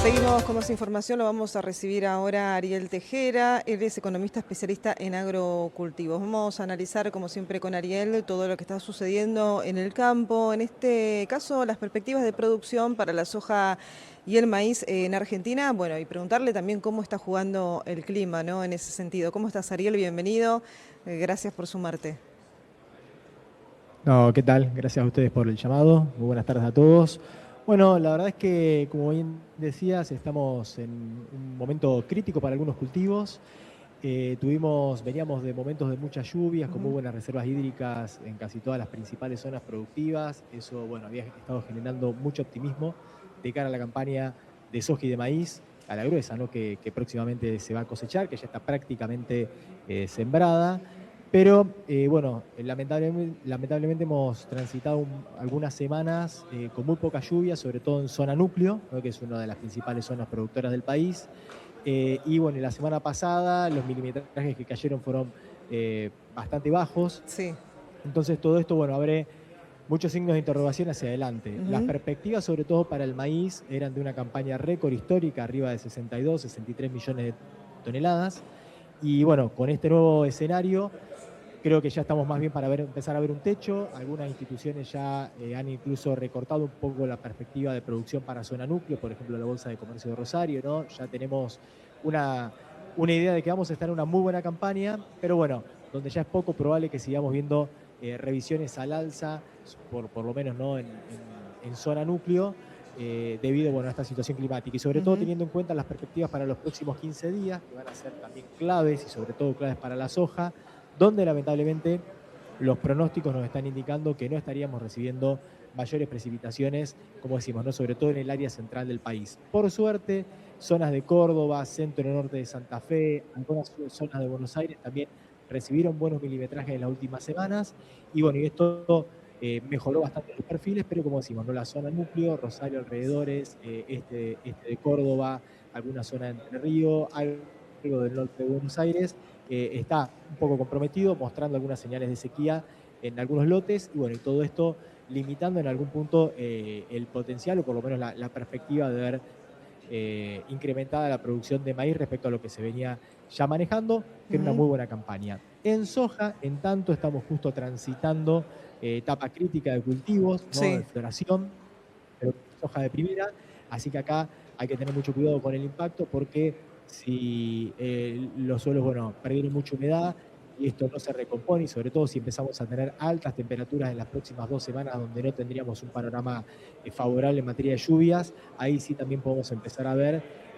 Seguimos con más información, lo vamos a recibir ahora a Ariel Tejera, él es economista especialista en agrocultivos. Vamos a analizar, como siempre con Ariel, todo lo que está sucediendo en el campo, en este caso las perspectivas de producción para la soja y el maíz en Argentina, bueno, y preguntarle también cómo está jugando el clima, ¿no? En ese sentido. ¿Cómo estás, Ariel? Bienvenido, gracias por sumarte. No, ¿qué tal? Gracias a ustedes por el llamado. Muy buenas tardes a todos. Bueno, la verdad es que, como bien decías, estamos en un momento crítico para algunos cultivos. Veníamos de momentos de muchas lluvias, con muy buenas reservas hídricas en casi todas las principales zonas productivas. Eso, bueno, había estado generando mucho optimismo de cara a la campaña de soja y de maíz, a la gruesa, ¿no? Que próximamente se va a cosechar, que ya está prácticamente sembrada. Pero bueno, lamentablemente hemos transitado algunas semanas con muy poca lluvia, sobre todo en zona núcleo, ¿no? Que es una de las principales zonas productoras del país. Y bueno, la semana pasada los milimetrajes que cayeron fueron bastante bajos. Sí. Entonces todo esto, bueno, abre muchos signos de interrogación hacia adelante. Las perspectivas, sobre todo para el maíz, eran de una campaña récord histórica, arriba de 62, 63 millones de toneladas. Y bueno, con este nuevo escenario, creo que ya estamos más bien para empezar a ver un techo. Algunas instituciones ya han incluso recortado un poco la perspectiva de producción para zona núcleo, por ejemplo, la Bolsa de Comercio de Rosario, ¿no? Ya tenemos una, una idea de que vamos a estar en una muy buena campaña, pero bueno, donde ya es poco probable que sigamos viendo revisiones al alza, por lo menos no en zona núcleo, debido bueno, a esta situación climática y sobre todo teniendo en cuenta las perspectivas para los próximos 15 días, que van a ser también claves y sobre todo claves para la soja, donde lamentablemente los pronósticos nos están indicando que no estaríamos recibiendo mayores precipitaciones, como decimos, ¿no? Sobre todo en el área central del país. Por suerte, zonas de Córdoba, centro-norte de Santa Fe, algunas zonas de Buenos Aires también recibieron buenos milimetrajes en las últimas semanas, y bueno, y esto mejoró bastante los perfiles, pero como decimos, ¿no? La zona núcleo, Rosario alrededores, este de Córdoba, alguna zona de Entre Ríos, algo del norte de Buenos Aires, está un poco comprometido, mostrando algunas señales de sequía en algunos lotes, y bueno, y todo esto limitando en algún punto el potencial, o por lo menos la perspectiva de ver incrementada la producción de maíz respecto a lo que se venía ya manejando, que era una muy buena campaña. En soja, en tanto, estamos justo transitando etapa crítica de cultivos, ¿no? De Sí. floración, pero soja de primera, así que acá hay que tener mucho cuidado con el impacto porque si los suelos, bueno, perdieron mucha humedad y esto no se recompone, y sobre todo si empezamos a tener altas temperaturas en las próximas 2 semanas donde no tendríamos un panorama favorable en materia de lluvias, ahí sí también podemos empezar a ver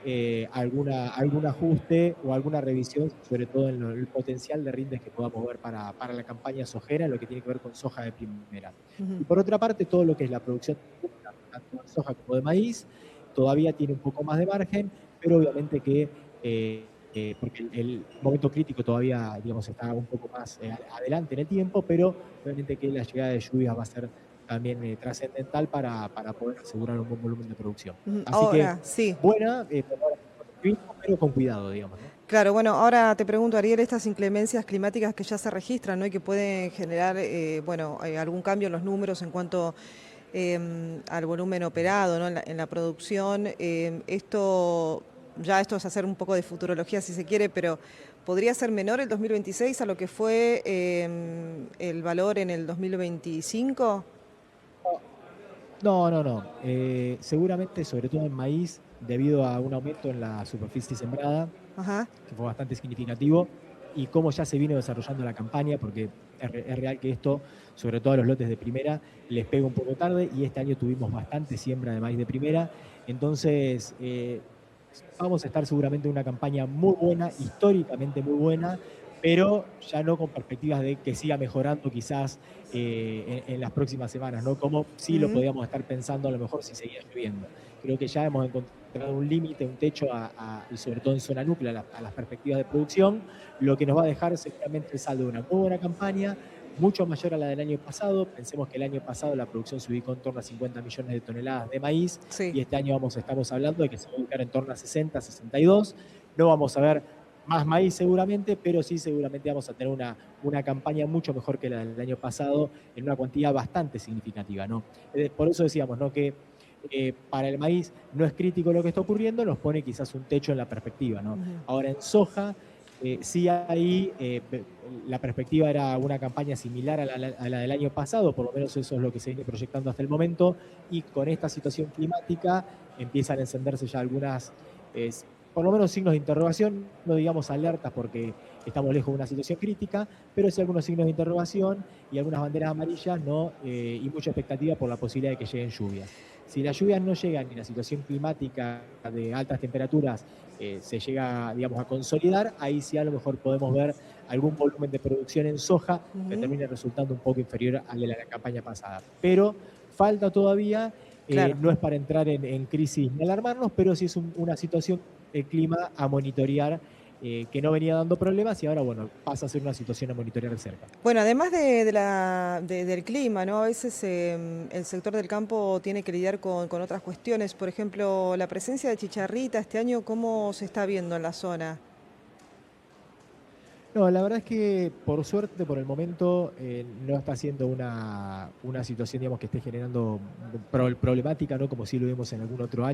algún ajuste o alguna revisión, sobre todo en el potencial de rindes que podamos ver para la campaña sojera, en lo que tiene que ver con soja de primera. Y por otra parte, todo lo que es la producción tanto de soja como de maíz, todavía tiene un poco más de margen, pero obviamente que, porque el momento crítico todavía, digamos, está un poco más adelante en el tiempo, pero obviamente que la llegada de lluvias va a ser también trascendental para poder asegurar un buen volumen de producción. Así que, Ahora, sí. buena, pero con cuidado, digamos, ¿no? Claro, bueno, ahora te pregunto, Ariel, estas inclemencias climáticas que ya se registran, ¿no? Y que pueden generar, bueno, algún cambio en los números en cuanto al volumen operado, ¿no? En la producción. Esto es hacer un poco de futurología si se quiere, pero ¿podría ser menor el 2026 a lo que fue el valor en el 2025? No, no, no. Seguramente, sobre todo en maíz, debido a un aumento en la superficie sembrada, Ajá. que fue bastante significativo, y cómo ya se vino desarrollando la campaña, porque es real que esto, sobre todo a los lotes de primera, les pega un poco tarde, y este año tuvimos bastante siembra de maíz de primera. Entonces, vamos a estar seguramente en una campaña muy buena, históricamente muy buena, pero ya no con perspectivas de que siga mejorando quizás en las próximas semanas, ¿no? Como sí lo Ujú. podíamos estar pensando a lo mejor si seguía lloviendo. Creo que ya hemos encontrado un límite, un techo, y sobre todo en zona núclea, a las perspectivas de producción, lo que nos va a dejar seguramente el saldo de una muy buena campaña, mucho mayor a la del año pasado. Pensemos que el año pasado la producción se ubicó en torno a 50 millones de toneladas de maíz, Sí. y este año estamos hablando de que se va a ubicar en torno a 60, 62. No vamos a ver más maíz seguramente, pero sí seguramente vamos a tener una campaña mucho mejor que la del año pasado, en una cuantía bastante significativa, ¿no? Por eso decíamos, ¿no? Que para el maíz no es crítico lo que está ocurriendo, nos pone quizás un techo en la perspectiva, ¿no? Ahora en soja, sí ahí la perspectiva era una campaña similar a la del año pasado, por lo menos eso es lo que se viene proyectando hasta el momento, y con esta situación climática empiezan a encenderse ya algunas, por lo menos signos de interrogación, no digamos alertas porque estamos lejos de una situación crítica, pero sí algunos signos de interrogación y algunas banderas amarillas, ¿no? Y mucha expectativa por la posibilidad de que lleguen lluvias. Si las lluvias no llegan y la situación climática de altas temperaturas se llega, digamos, a consolidar, ahí sí a lo mejor podemos ver algún volumen de producción en soja que termine resultando un poco inferior al de la campaña pasada. Pero falta todavía, Claro. no es para entrar en crisis ni alarmarnos, pero sí es una situación de clima a monitorear, que no venía dando problemas y ahora, bueno, pasa a ser una situación a monitorear de cerca. Bueno, además del clima, ¿no? A veces el sector del campo tiene que lidiar con otras cuestiones. Por ejemplo, la presencia de chicharrita este año, ¿cómo se está viendo en la zona? No, la verdad es que por suerte, por el momento, no está siendo una situación, digamos, que esté generando problemática, ¿no? Como sí lo vimos en Ujú. algún otro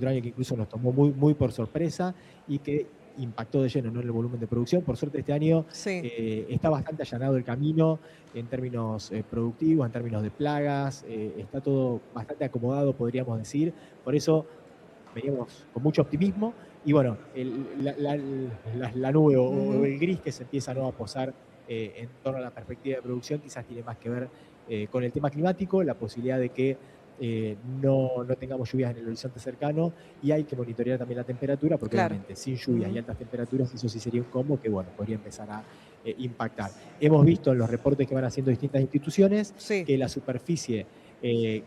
año que incluso nos tomó muy, muy por sorpresa y que impactó de lleno, ¿no? En el volumen de producción. Por suerte este año Sí. está bastante allanado el camino en términos productivos, en términos de plagas, está todo bastante acomodado, podríamos decir. Por eso veníamos con mucho optimismo y bueno, la nube o Ujú. el gris que se empieza, ¿no? A posar en torno a la perspectiva de producción quizás tiene más que ver con el tema climático, la posibilidad de que no tengamos lluvias en el horizonte cercano y hay que monitorear también la temperatura porque Claro. obviamente sin lluvias y Ujú. altas temperaturas eso sí sería un combo que bueno, podría empezar a impactar. Hemos visto en los reportes que van haciendo distintas instituciones Sí. que la superficie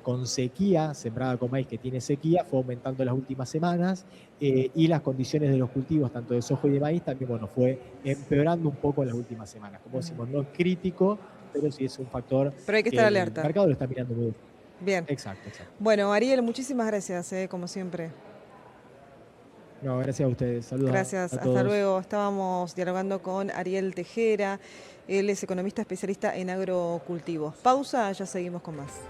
con sequía, sembrada con maíz que tiene sequía, fue aumentando en las últimas semanas y las condiciones de los cultivos, tanto de soja y de maíz, también bueno, fue empeorando un poco en las últimas semanas. Como Ujú. decimos, no es crítico, pero sí es un factor Pero hay que estar que el alerta. mercado lo está mirando muy bien. Bien. Exacto, exacto. Bueno, Ariel, muchísimas gracias, como siempre. No, gracias a ustedes. Saludos Gracias, a hasta todos. luego. Estábamos dialogando con Ariel Tejera, él es economista especialista en agrocultivos. Pausa, ya seguimos con más.